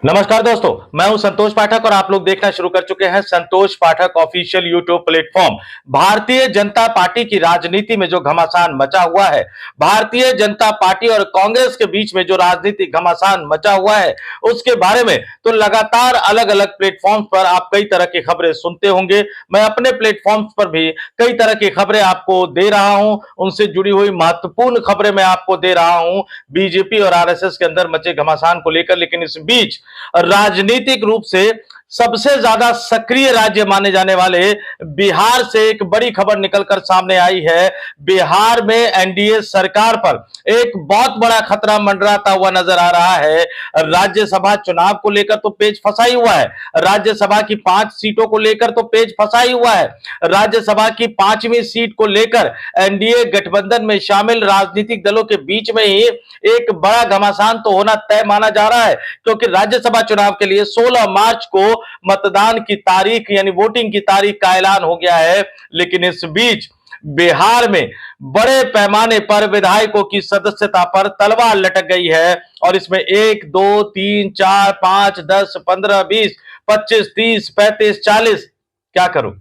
नमस्कार दोस्तों, मैं हूं संतोष पाठक और आप लोग देखना शुरू कर चुके हैं संतोष पाठक official YouTube platform. Bharatiya Janata party की राजनीति में जो घमासान मचा हुआ है, भारतीय जनता पार्टी और कांग्रेस के बीच में जो राजनीतिक घमासान मचा हुआ है, उसके बारे में तो लगातार अलग अलग प्लेटफॉर्म्स पर आप कई तरह की खबरें सुनते होंगे। मैं अपने प्लेटफॉर्म्स पर भी कई तरह की खबरें आपको दे रहा हूं, उनसे जुड़ी हुई महत्वपूर्ण खबरें मैं आपको दे रहा हूं बीजेपी और आरएसएस के अंदर मचे घमासान को लेकर। लेकिन इस बीच राजनीतिक रूप से सबसे ज्यादा सक्रिय राज्य माने जाने वाले बिहार से एक बड़ी खबर निकलकर सामने आई है। बिहार में एनडीए सरकार पर एक बहुत बड़ा खतरा मंडराता हुआ नजर आ रहा है। राज्यसभा चुनाव को लेकर तो पेच फंसा ही हुआ है, राज्यसभा की 5 सीटों को लेकर तो पेच फंसा ही हुआ है। राज्यसभा की 5वीं सीट को लेकर एनडीए गठबंधन में शामिल राजनीतिक दलों के बीच में ही एक बड़ा घमासान तो होना तय माना जा रहा है, क्योंकि राज्यसभा चुनाव के लिए 16 मार्च को मतदान की तारीख यानी वोटिंग की तारीख का ऐलान हो गया है। लेकिन इस बीच बिहार में बड़े पैमाने पर विधायकों की सदस्यता पर तलवार लटक गई है और इसमें 1 2 3 4 5 10 15 20 25 30 35 40 क्या करूं,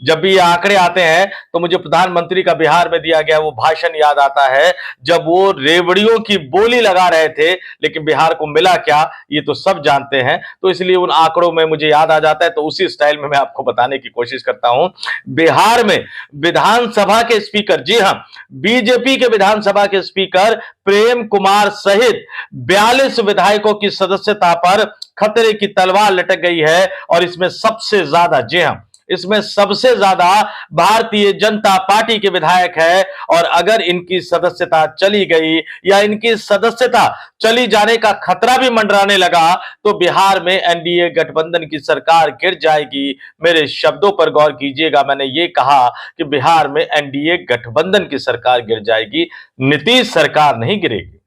जब भी ये आंकड़े आते हैं तो मुझे प्रधानमंत्री का बिहार में दिया गया वो भाषण याद आता है, जब वो रेवड़ियों की बोली लगा रहे थे। लेकिन बिहार को मिला क्या, ये तो सब जानते हैं, तो इसलिए उन आंकड़ों में मुझे याद आ जाता है, तो उसी स्टाइल में मैं आपको बताने की कोशिश करता हूं। बिहार में विधानसभा के स्पीकर, जी हां, बीजेपी के विधानसभा के स्पीकर प्रेम कुमार सहित 42 विधायकों की सदस्यता पर खतरे की तलवार लटक गई है। और इसमें सबसे ज्यादा, जी हां, इसमें सबसे ज्यादा भारतीय जनता पार्टी के विधायक है। और अगर इनकी सदस्यता चली गई या इनकी सदस्यता चली जाने का खतरा भी मंडराने लगा तो बिहार में एनडीए गठबंधन की सरकार गिर जाएगी। मेरे शब्दों पर गौर कीजिएगा, मैंने ये कहा कि बिहार में एनडीए गठबंधन की सरकार गिर जाएगी, नीतीश सरकार नहीं गिरेगी।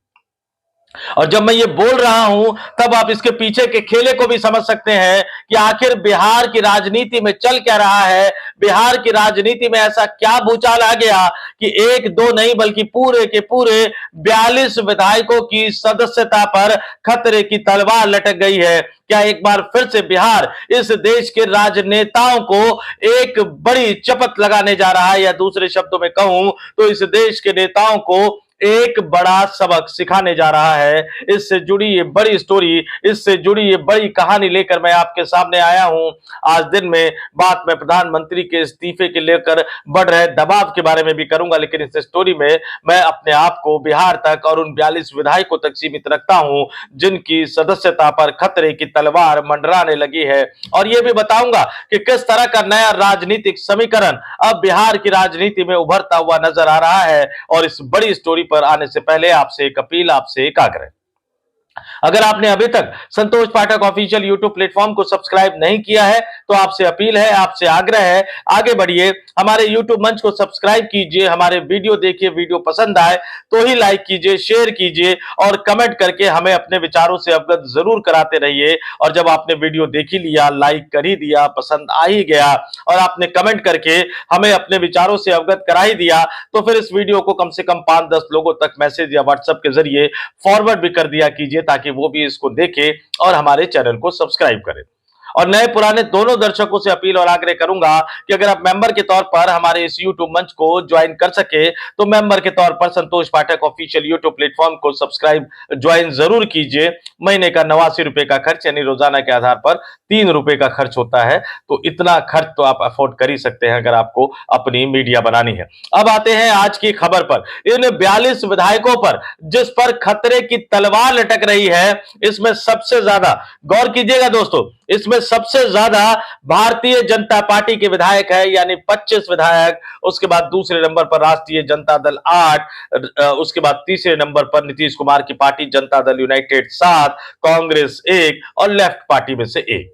और जब मैं ये बोल रहा हूं तब आप इसके पीछे के खेले को भी समझ सकते हैं कि आखिर बिहार की राजनीति में चल क्या रहा है। बिहार की राजनीति में ऐसा क्या भूचाल आ गया कि एक दो नहीं बल्कि पूरे के पूरे 42 विधायकों की सदस्यता पर खतरे की तलवार लटक गई है। क्या एक बार फिर से बिहार इस देश के राजनेताओं को एक बड़ी चपत लगाने जा रहा है, या दूसरे शब्दों में कहूं तो इस देश के नेताओं को एक बड़ा सबक सिखाने जा रहा है। इससे जुड़ी ये बड़ी स्टोरी, इससे जुड़ी ये बड़ी कहानी लेकर मैं आपके सामने आया हूं। आज दिन में बात मैं प्रधानमंत्री के इस्तीफे के लेकर बढ़ रहे दबाव के बारे में भी करूंगा, लेकिन इस स्टोरी में मैं अपने आप को बिहार तक और उन 42 विधायकों तक सीमित रखता हूं जिनकी सदस्यता पर खतरे की तलवार मंडराने लगी है। और यह भी बताऊंगा कि किस तरह का नया राजनीतिक समीकरण अब बिहार की राजनीति में उभरता हुआ नजर आ रहा है। और इस बड़ी स्टोरी पर आने से पहले आपसे एक अपील, आपसे एक आग्रह, अगर आपने अभी तक संतोष पाठक ऑफिशियल यूट्यूब प्लेटफॉर्म को सब्सक्राइब नहीं किया है तो आपसे अपील है, आपसे आग्रह है, आगे बढ़िए, हमारे यूट्यूब मंच को सब्सक्राइब कीजिए, हमारे वीडियो देखिए, वीडियो पसंद आए तो ही लाइक कीजिए, शेयर कीजिए और कमेंट करके हमें अपने विचारों से अवगत जरूर कराते रहिए। और जब आपने वीडियो देख ही लिया, लाइक कर ही दिया, पसंद आ ही गया और आपने कमेंट करके हमें अपने विचारों से अवगत करा ही दिया, तो फिर इस वीडियो को कम से कम 5-10 लोगों तक मैसेज या व्हाट्सएप के जरिए फॉरवर्ड भी कर दिया कीजिए, ताकि वो भी इसको देखें और हमारे चैनल को सब्सक्राइब करें। और नए पुराने दोनों दर्शकों से अपील और आग्रह करूंगा कि अगर आप मेंबर के तौर पर हमारे इस यूट्यूब मंच को ज्वाइन कर सके तो मेंबर के तौर पर संतोष पाठक ऑफिशियल यूट्यूब प्लेटफॉर्म को सब्सक्राइब ज्वाइन जरूर कीजिए। महीने का 89 रुपए का खर्च, यानी रोजाना के आधार पर 3 रुपए का खर्च होता है, तो इतना खर्च तो आप अफोर्ड कर ही सकते हैं अगर आपको अपनी मीडिया बनानी है। अब आते हैं आज की खबर पर। इन 42 विधायकों पर जिस पर खतरे की तलवार लटक रही है, इसमें सबसे ज्यादा, गौर कीजिएगा दोस्तों, इसमें सबसे ज्यादा भारतीय जनता पार्टी के विधायक है, यानी 25 विधायक। उसके बाद दूसरे नंबर पर राष्ट्रीय जनता दल 8, उसके बाद तीसरे नंबर पर नीतीश कुमार की पार्टी जनता दल यूनाइटेड 7, कांग्रेस 1 और लेफ्ट पार्टी में से 1।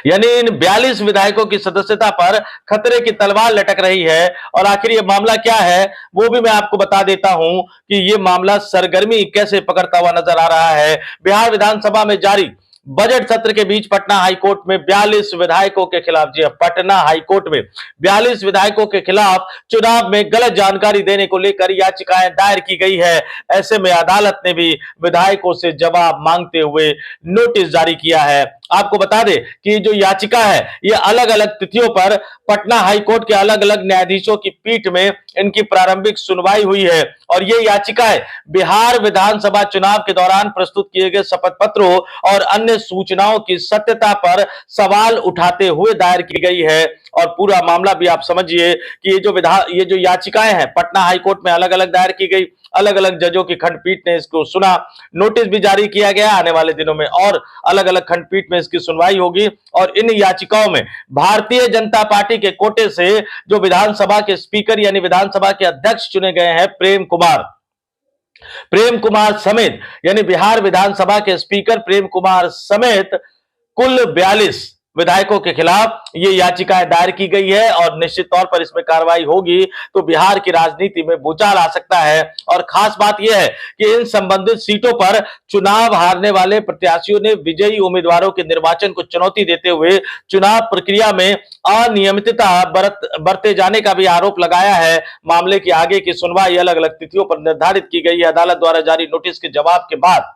यानी इन 42 विधायकों की सदस्यता पर खतरे की तलवार लटक रही है। और आखिर ये मामला क्या है वो भी मैं आपको बता देता हूं कि ये मामला सरगर्मी कैसे पकड़ता हुआ नजर आ रहा है। बिहार विधानसभा में जारी बजट सत्र के बीच पटना हाईकोर्ट में 42 विधायकों के खिलाफ, जी पटना हाईकोर्ट में 42 विधायकों के खिलाफ चुनाव में गलत जानकारी देने को लेकर याचिकाएं दायर की गई है। ऐसे में अदालत ने भी विधायकों से जवाब मांगते हुए नोटिस जारी किया है। आपको बता दें कि जो याचिका है ये अलग अलग तिथियों पर पटना हाईकोर्ट के अलग अलग न्यायाधीशों की पीठ में इनकी प्रारंभिक सुनवाई हुई है और ये याचिकाएं बिहार विधानसभा चुनाव के दौरान प्रस्तुत किए गए शपथ पत्रों और अन्य सूचनाओं की सत्यता पर सवाल उठाते हुए दायर की गई है। और पूरा मामला भी आप समझिए कि ये जो याचिकाएं हैं पटना हाईकोर्ट में अलग अलग दायर की गई, अलग अलग जजों की खंडपीठ ने इसको सुना, नोटिस भी जारी किया गया। आने वाले दिनों में और अलग अलग खंडपीठ में इसकी सुनवाई होगी और इन याचिकाओं में भारतीय जनता पार्टी के कोटे से जो विधानसभा के स्पीकर यानी विधानसभा के अध्यक्ष चुने गए हैं प्रेम कुमार समेत, यानी बिहार विधानसभा के स्पीकर प्रेम कुमार समेत कुल 42 विधायकों के खिलाफ ये याचिकाएं दायर की गई है और निश्चित तौर पर इसमें कार्रवाई होगी तो बिहार की राजनीति में भूचाल आ सकता है। और खास बात यह है कि इन संबंधित सीटों पर चुनाव हारने वाले प्रत्याशियों ने विजयी उम्मीदवारों के निर्वाचन को चुनौती देते हुए चुनाव प्रक्रिया में अनियमितता बरते जाने का भी आरोप लगाया है। मामले की आगे की सुनवाई अलग अलग तिथियों पर निर्धारित की गई है। अदालत द्वारा जारी नोटिस के जवाब के बाद,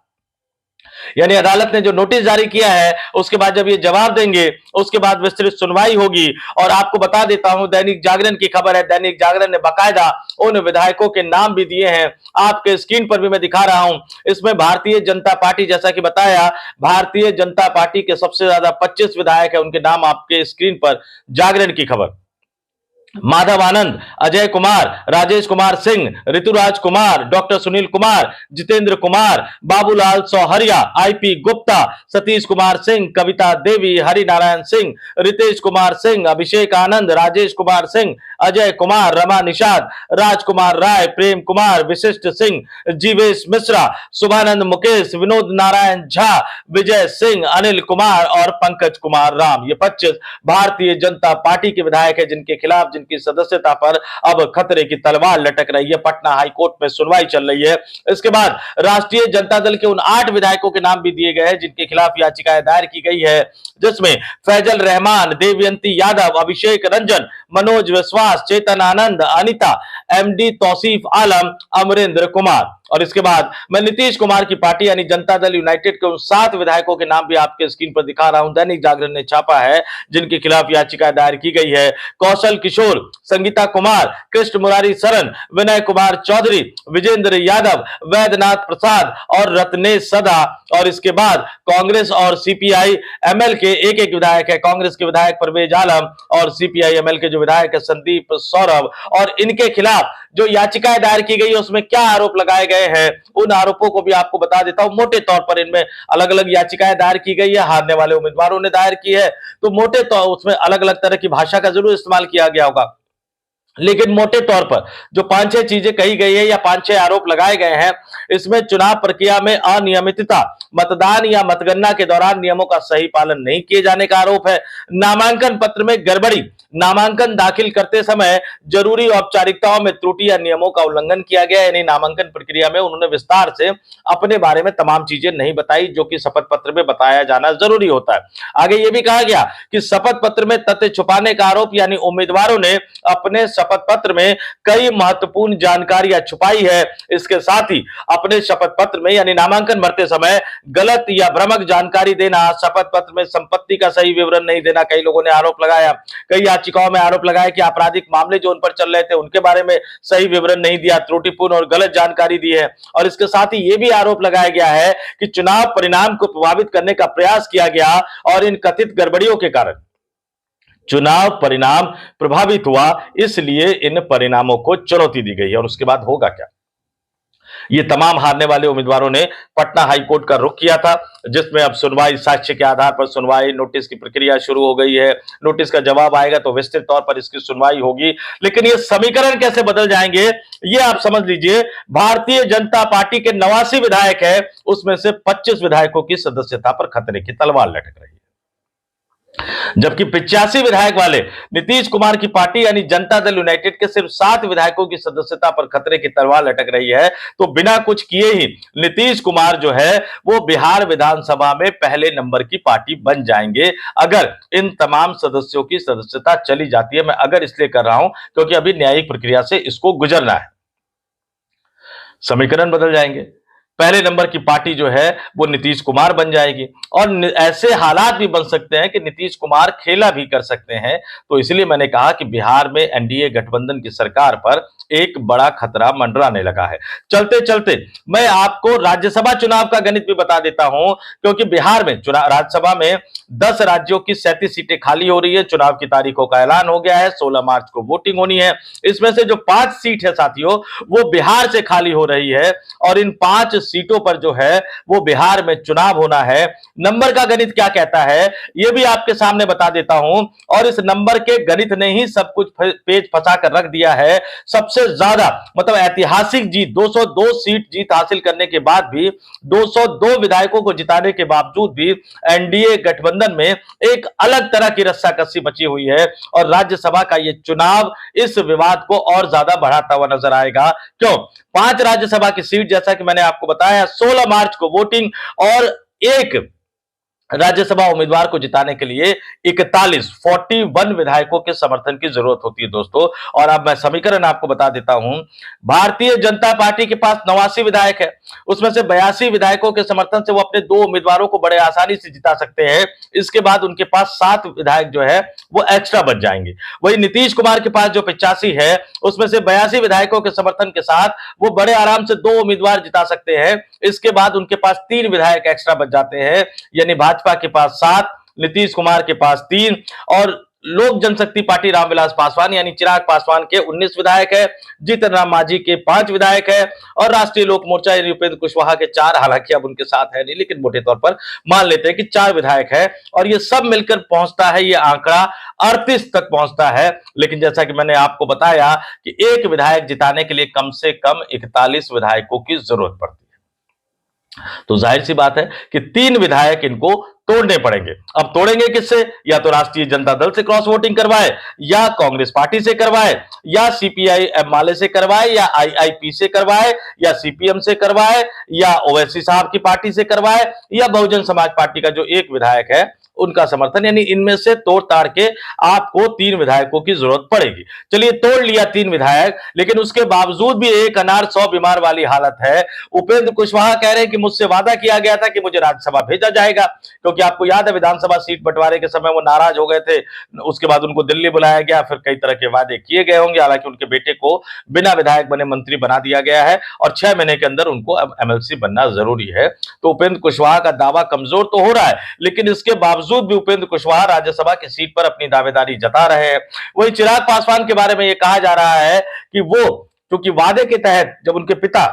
यानी अदालत ने जो नोटिस जारी किया है उसके बाद जब ये जवाब देंगे उसके बाद विस्तृत सुनवाई होगी। और आपको बता देता हूं दैनिक जागरण की खबर है, दैनिक जागरण ने बाकायदा उन विधायकों के नाम भी दिए हैं, आपके स्क्रीन पर भी मैं दिखा रहा हूं। इसमें भारतीय जनता पार्टी, जैसा कि बताया, भारतीय जनता पार्टी के सबसे ज्यादा 25 विधायक है, उनके नाम आपके स्क्रीन पर, जागरण की खबर। माधव आनंद, अजय कुमार, राजेश कुमार सिंह, ऋतुराज कुमार, डॉक्टर सुनील कुमार, जितेंद्र कुमार, बाबूलाल सौहरिया, आईपी गुप्ता, सतीश कुमार सिंह, कविता देवी, हरिनारायण सिंह, रितेश कुमार सिंह, अभिषेक आनंद, राजेश कुमार सिंह, अजय कुमार, रमा निषाद, राजकुमार राय, प्रेम कुमार, विशिष्ट सिंह, जीवेश मिश्रा, शुभानंद मुकेश, विनोद नारायण झा, विजय सिंह, अनिल कुमार और पंकज कुमार राम। ये 25 भारतीय जनता पार्टी के विधायक है जिनके खिलाफ, जिनकी सदस्यता पर अब खतरे की तलवार लटक रही है। पटना हाईकोर्ट में सुनवाई चल रही है। इसके बाद राष्ट्रीय जनता दल के उन 8 विधायकों के नाम भी दिए गए हैं जिनके खिलाफ याचिकाएं दायर की गई है, जिसमें फैजल रहमान, देवयंती यादव, अभिषेक रंजन, मनोज विश्वास, चेतन आनंद, अनिता, एमडी तौसीफ आलम, अमरेंद्र कुमार। और इसके बाद मैं नीतीश कुमार की पार्टी यानी जनता दल यूनाइटेड के उन 7 विधायकों के नाम भी आपके स्क्रीन पर दिखा रहा हूं, दैनिक जागरण ने छापा है, जिनके खिलाफ याचिका दायर की गई है। कौशल किशोर, संगीता कुमार, कृष्ण मुरारी शरण, विनय कुमार चौधरी, विजेंद्र यादव, वैद्यनाथ प्रसाद और रत्नेश सदा। और इसके बाद कांग्रेस और सीपीआई एमएल के एक एक विधायक है। कांग्रेस के विधायक परवेज आलम और सीपीआई एमएल के जो विधायक है संदीप सौरभ। और इनके खिलाफ जो याचिकाएं दायर की गई है उसमें क्या आरोप लगाए गए हैं, उन आरोपों को भी आपको बता देता हूं। मोटे तौर पर इनमें अलग अलग याचिकाएं दायर की गई है, हारने वाले उम्मीदवारों ने दायर की है, तो मोटे तौर उसमें अलग अलग तरह की भाषा का जरूर इस्तेमाल किया गया होगा, लेकिन मोटे तौर पर जो 5-6 चीजें कही गई है या 5-6 आरोप लगाए गए हैं, इसमें चुनाव प्रक्रिया में अनियमितता, मतदान या मतगणना के दौरान नियमों का सही पालन नहीं किए जाने का आरोप है, नामांकन पत्र में गड़बड़ी, नामांकन दाखिल करते समय जरूरी औपचारिकताओं में त्रुटि या नियमों का उल्लंघन किया गया। यानी नामांकन प्रक्रिया में उन्होंने विस्तार से अपने बारे में तमाम चीजें नहीं बताई जो कि शपथ पत्र में बताया जाना जरूरी होता है। आगे यह भी कहा गया कि शपथ पत्र में तथ्य छुपाने का आरोप, यानी उम्मीदवारों ने अपने शपथ पत्र में कई महत्वपूर्ण जानकारियां छुपाई है। इसके साथ ही अपने शपथ पत्र में यानी नामांकन भरते समय गलत या भ्रामक जानकारी देना, शपथ पत्र में संपत्ति का सही विवरण नहीं देना, कई लोगों ने आरोप लगाया, कई याचिकाओं में आरोप लगाया कि आपराधिक मामले जो उन पर चल रहे थे उनके बारे में सही विवरण नहीं दिया, त्रुटिपूर्ण और गलत जानकारी दी है। और इसके साथ ही यह भी आरोप लगाया गया है कि चुनाव परिणाम को प्रभावित करने का प्रयास किया गया और इन कथित गड़बड़ियों के कारण चुनाव परिणाम प्रभावित हुआ, इसलिए इन परिणामों को चुनौती दी गई है। और उसके बाद होगा क्या, ये तमाम हारने वाले उम्मीदवारों ने पटना हाईकोर्ट का रुख किया था, जिसमें अब सुनवाई, साक्ष्य के आधार पर सुनवाई, नोटिस की प्रक्रिया शुरू हो गई है। नोटिस का जवाब आएगा तो विस्तृत तौर पर इसकी सुनवाई होगी। लेकिन ये समीकरण कैसे बदल जाएंगे ये आप समझ लीजिए। भारतीय जनता पार्टी के 89 विधायक है, उसमें से 25 विधायकों की सदस्यता पर खतरे की तलवार लटक रही है। जबकि 85 विधायक वाले नीतीश कुमार की पार्टी यानी जनता दल यूनाइटेड के सिर्फ 7 विधायकों की सदस्यता पर खतरे की तलवार लटक रही है। तो बिना कुछ किए ही नीतीश कुमार जो है वो बिहार विधानसभा में पहले नंबर की पार्टी बन जाएंगे, अगर इन तमाम सदस्यों की सदस्यता चली जाती है। मैं अगर इसलिए कर रहा हूं क्योंकि अभी न्यायिक प्रक्रिया से इसको गुजरना है, समीकरण बदल जाएंगे, पहले नंबर की पार्टी जो है वो नीतीश कुमार बन जाएगी और ऐसे हालात भी बन सकते हैं कि नीतीश कुमार खेला भी कर सकते हैं। तो इसलिए मैंने कहा कि बिहार में एनडीए गठबंधन की सरकार पर एक बड़ा खतरा मंडराने लगा है। चलते चलते मैं आपको राज्यसभा चुनाव का गणित भी बता देता हूं, क्योंकि बिहार में चुनाव राज्यसभा में 10 राज्यों की 37 सीटें खाली हो रही है। चुनाव की तारीखों का ऐलान हो गया है, 16 मार्च को वोटिंग होनी है। इसमें से जो 5 सीट है साथियों वो बिहार से खाली हो रही है और इन 5 सीटों पर जो है वो बिहार में चुनाव होना है। नंबर का गणित क्या कहता है ये भी आपके सामने बता देता हूं, और इस नंबर के गणित ने ही सब कुछ पेच फंसा कर रख दिया है। सबसे ज्यादा मतलब ऐतिहासिक जीत 202 सीट जीत हासिल करने के बाद भी, 202 विधायकों को जिताने के बावजूद भी एनडीए गठबंधन में एक अलग तरह की रस्साकसी बची हुई है और राज्यसभा का यह चुनाव इस विवाद को और ज्यादा बढ़ाता हुआ नजर आएगा। क्यों? 5 राज्यसभा की सीट, जैसा कि मैंने आपको बताया, 16 मार्च को वोटिंग और एक राज्यसभा उम्मीदवार को जिताने के लिए 41 विधायकों के समर्थन की जरूरत होती है दोस्तों। और अब मैं समीकरण आपको बता देता हूं। भारतीय जनता पार्टी के पास 89 विधायक है, उसमें से 82 विधायकों के समर्थन से वो अपने 2 उम्मीदवारों को बड़े आसानी से जिता सकते हैं। इसके बाद उनके पास 7 विधायक जो है वो एक्स्ट्रा बच जाएंगे। वही नीतीश कुमार के पास जो 85 है उसमें से 82 विधायकों के समर्थन के साथ वो बड़े आराम से 2 उम्मीदवार जिता सकते हैं। इसके बाद उनके पास 3 विधायक एक्स्ट्रा बच जाते हैं, यानी भाजपा के पास 7, नीतीश कुमार के पास 3 और लोक जनशक्ति पार्टी रामविलास पासवान यानी चिराग पासवान के 19 विधायक है, जीतन राम मांझी के 5 विधायक है और राष्ट्रीय लोक मोर्चा यानी उपेंद्र कुशवाहा के 4, हालांकि अब उनके साथ है नहीं लेकिन मोटे तौर पर मान लेते हैं कि 4 विधायक है। और ये सब मिलकर पहुंचता है, ये आंकड़ा 38 तक पहुंचता है। लेकिन जैसा कि मैंने आपको बताया कि एक विधायक जिताने के लिए कम से कम 41 विधायकों की जरूरत पड़ती है। तो जाहिर सी बात है कि 3 विधायक इनको तोड़ने पड़ेंगे। अब तोड़ेंगे किससे? या तो राष्ट्रीय जनता दल से क्रॉस वोटिंग करवाए, या कांग्रेस पार्टी से करवाए, या सीपीआई एम वाले से करवाए, या आईआईपी से करवाए, या सीपीएम से करवाए, या ओवैसी साहब की पार्टी से करवाए, या बहुजन समाज पार्टी का जो एक विधायक है उनका समर्थन, यानी इनमें से तोड़ ताड़ के आपको 3 विधायकों की जरूरत पड़ेगी। चलिए तोड़ लिया 3 विधायक, लेकिन उसके बावजूद भी एक अनार 100 बीमार वाली हालत है। उपेंद्र कुशवाहा कह रहे हैं कि मुझसे वादा किया गया था कि मुझे राज्यसभा भेजा जाएगा, क्योंकि आपको याद है विधानसभा सीट बंटवारे के समय वो नाराज हो गए थे। उसके बाद उनको दिल्ली बुलाया गया, फिर कई तरह के वादे किए गए होंगे। हालांकि उनके बेटे को बिना विधायक बने मंत्री बना दिया गया है और 6 महीने के अंदर उनको अब एमएलसी बनना जरूरी है। तो उपेंद्र कुशवाहा का दावा कमजोर तो हो रहा है, लेकिन इसके बावजूद भी उपेंद्र कुशवाहा राज्यसभा की सीट पर अपनी दावेदारी जता रहे हैं। वही चिराग पासवान के बारे में यह कहा जा रहा है कि वो क्योंकि वादे के तहत जब उनके पिता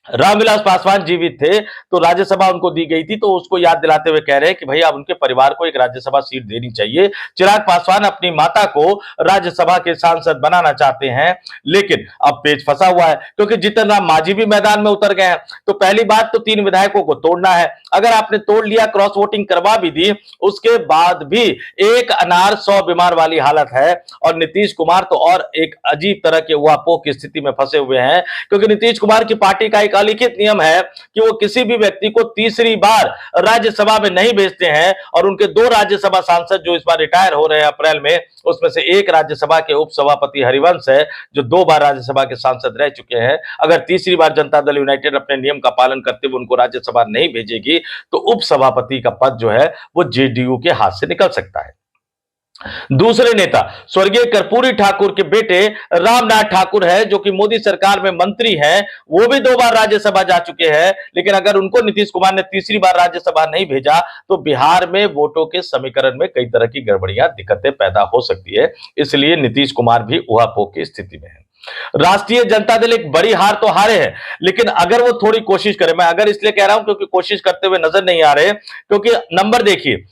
रामविलास पासवान जीवित थे तो राज्यसभा उनको दी गई थी, तो उसको याद दिलाते हुए कह रहे हैं कि भैया अब उनके परिवार को एक राज्यसभा सीट देनी चाहिए। चिराग पासवान अपनी माता को राज्यसभा के सांसद बनाना चाहते हैं, लेकिन अब पेच फंसा हुआ है क्योंकि जीतन राम मांझी भी मैदान में उतर गए हैं। तो पहली बात तो 3 विधायकों को तोड़ना है। अगर आपने तोड़ लिया, क्रॉस वोटिंग करवा भी दी, उसके बाद भी एक अनार 100 बीमार वाली हालत है। और नीतीश कुमार तो और एक अजीब तरह के उहापोह की स्थिति में फंसे हुए हैं, क्योंकि नीतीश कुमार की पार्टी का एक अलिखित नियम है कि वो किसी भी व्यक्ति को तीसरी बार राज्यसभा में नहीं भेजते हैं। और उनके 2 राज्यसभा सांसद जो इस बार रिटायर हो रहे हैं अप्रैल में, उसमें से एक राज्यसभा के उपसभापति हरिवंश है जो 2 बार राज्यसभा के सांसद रह चुके हैं। अगर तीसरी बार जनता दल यूनाइटेड अपने नियम का पालन करते हुए उनको राज्यसभा नहीं भेजेगी तो उपसभापति का पद जो है वो जेडीयू के हाथ से निकल सकता है। दूसरे नेता स्वर्गीय कर्पूरी ठाकुर के बेटे रामनाथ ठाकुर है, जो कि मोदी सरकार में मंत्री हैं। वो भी 2 बार राज्यसभा जा चुके हैं, लेकिन अगर उनको नीतीश कुमार ने तीसरी बार राज्यसभा नहीं भेजा तो बिहार में वोटों के समीकरण में कई तरह की गड़बड़ियां, दिक्कतें पैदा हो सकती है। इसलिए नीतीश कुमार भी उहापोह की स्थिति में है। राष्ट्रीय जनता दल एक बड़ी हार तो हारे हैं, लेकिन अगर वो थोड़ी कोशिश करे, मैं अगर इसलिए कह रहा हूं क्योंकि कोशिश करते हुए नजर नहीं आ रहे, क्योंकि नंबर देखिए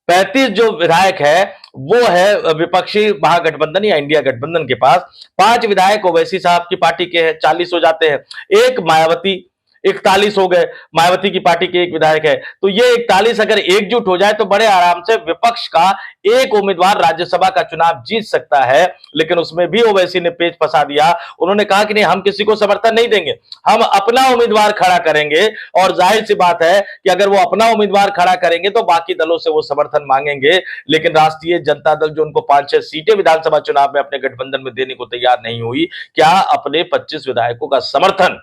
35 जो विधायक है वो है विपक्षी महागठबंधन या इंडिया गठबंधन के पास। 5 विधायक ओवैसी साहब की पार्टी के हैं, 40 हो जाते हैं। एक मायावती, 41 हो गए, मायावती की पार्टी के एक विधायक है, तो ये 41 अगर एकजुट हो जाए तो बड़े आराम से विपक्ष का एक उम्मीदवार राज्यसभा का चुनाव जीत सकता है। लेकिन उसमें भी ओवैसी ने पेच फंसा दिया। उन्होंने कहा कि नहीं, हम किसी को समर्थन नहीं देंगे, हम अपना उम्मीदवार खड़ा करेंगे। और जाहिर सी बात है कि अगर वो अपना उम्मीदवार खड़ा करेंगे तो बाकी दलों से वो समर्थन मांगेंगे। लेकिन राष्ट्रीय जनता दल जो उनको 5-6 सीटें विधानसभा चुनाव में अपने गठबंधन में देने को तैयार नहीं हुई, क्या अपने 25 विधायकों का समर्थन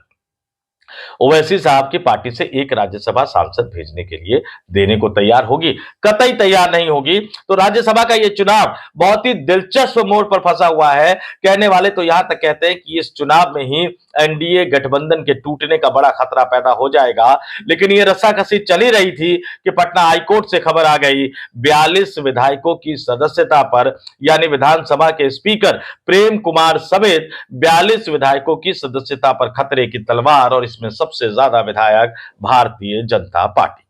ओवैसी साहब की पार्टी से एक राज्यसभा सांसद भेजने के लिए देने को तैयार होगी? कतई तैयार नहीं होगी। तो राज्यसभा का यह चुनाव बहुत ही दिलचस्प मोड़ पर फंसा हुआ है। कहने वाले तो यहां तक कहते हैं कि इस चुनाव में ही एनडीए गठबंधन के टूटने का बड़ा खतरा पैदा हो जाएगा। लेकिन यह रस्साकसी चली रही थी कि पटना हाईकोर्ट से खबर आ गई, 42 विधायकों की सदस्यता पर, यानी विधानसभा के स्पीकर प्रेम कुमार समेत 42 विधायकों की सदस्यता पर खतरे की तलवार, और इसमें सबसे ज्यादा विधायक भारतीय जनता पार्टी।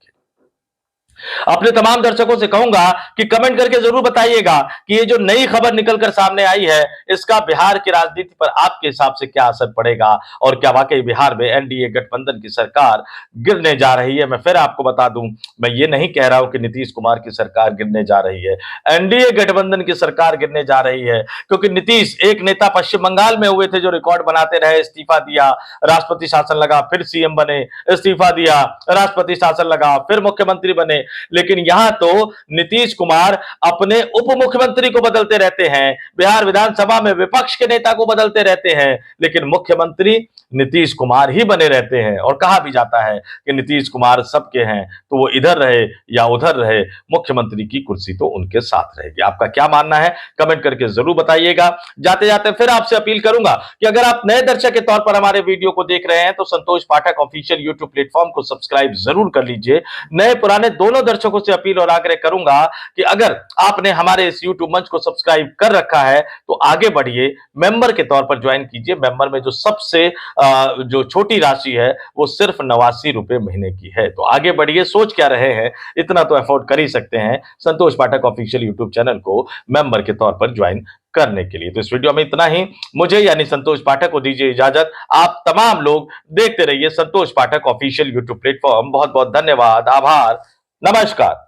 अपने तमाम दर्शकों से कहूंगा कि कमेंट करके जरूर बताइएगा कि ये जो नई खबर निकलकर सामने आई है, इसका बिहार की राजनीति पर आपके हिसाब से क्या असर पड़ेगा, और क्या वाकई बिहार में एनडीए गठबंधन की सरकार गिरने जा रही है। मैं फिर आपको बता दूं, मैं ये नहीं कह रहा हूं कि नीतीश कुमार की सरकार गिरने जा रही है, एनडीए गठबंधन की सरकार गिरने जा रही है। क्योंकि नीतीश एक नेता पश्चिम बंगाल में हुए थे जो रिकॉर्ड बनाते रहे, इस्तीफा दिया, राष्ट्रपति शासन लगा, फिर सीएम बने, इस्तीफा दिया, राष्ट्रपति शासन लगा, फिर मुख्यमंत्री बने। लेकिन यहां तो नीतीश कुमार अपने उप मुख्यमंत्री को बदलते रहते हैं, बिहार विधानसभा में विपक्ष के नेता को बदलते रहते हैं, लेकिन मुख्यमंत्री नीतीश कुमार ही बने रहते हैं। और कहा भी जाता है कि नीतीश कुमार सबके हैं, तो वो इधर रहे या उधर रहे, मुख्यमंत्री की कुर्सी तो उनके साथ रहेगी। आपका क्या मानना है, कमेंट करके जरूर बताइएगा। जाते जाते फिर आपसे अपील करूंगा कि अगर आप नए दर्शक के तौर पर हमारे वीडियो को देख रहे हैं तो संतोष पाठक ऑफिशियल यूट्यूब प्लेटफॉर्म को सब्सक्राइब जरूर कर लीजिए। नए पुराने दोनों दर्शकों से अपील और आग्रह करूंगा कि अगर आपने हमारे इस यूट्यूब मंच को सब्सक्राइब कर रखा है तो आगे बढ़िए, मेंबर के तौर पर ज्वाइन कीजिए। मेंबर में जो सबसे जो छोटी राशि है वो सिर्फ 89 रुपए महीने की है। तो आगे बढ़िए, सोच क्या रहे हैं, इतना तो अफोर्ड कर ही सकते हैं संतोष पाठक ऑफिशियल यूट्यूब चैनल को मेंबर के तौर पर ज्वाइन करने के लिए। तो इस वीडियो में इतना ही। मुझे यानी संतोष पाठक को दीजिए इजाजत। आप तमाम लोग देखते रहिए संतोष पाठक ऑफिशियल यूट्यूब प्लेटफॉर्म। बहुत बहुत धन्यवाद, आभार, नमस्कार।